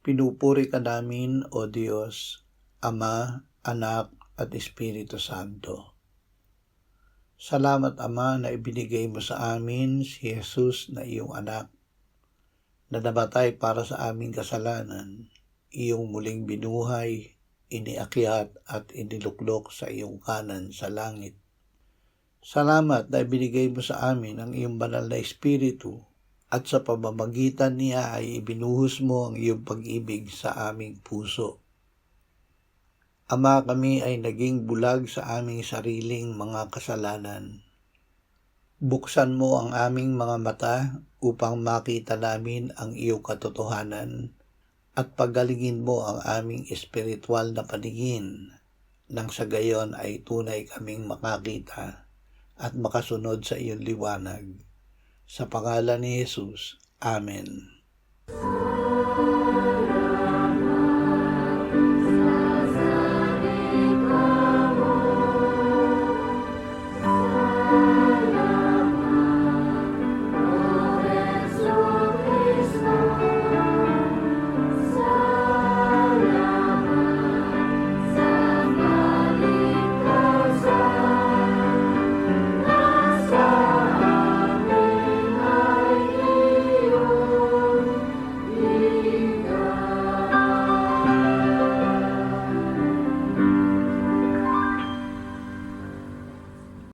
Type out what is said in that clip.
Pinupuri ka namin, O Diyos, Ama, Anak, at Espiritu Santo. Salamat, Ama, na ibinigay mo sa amin si Jesus na iyong anak, na namatay para sa aming kasalanan, iyong muling binuhay, iniakyat at iniluklok sa iyong kanan sa langit. Salamat na ibinigay mo sa amin ang iyong banal na Espiritu, at sa pamamagitan niya ay ibinuhos mo ang iyong pag-ibig sa aming puso. Ama, kami ay naging bulag sa aming sariling mga kasalanan. Buksan mo ang aming mga mata upang makita namin ang iyong katotohanan at pagalingin mo ang aming espiritual na paningin nang sa gayon ay tunay kaming makakita at makasunod sa iyong liwanag. Sa pangalan ni Jesus. Amen.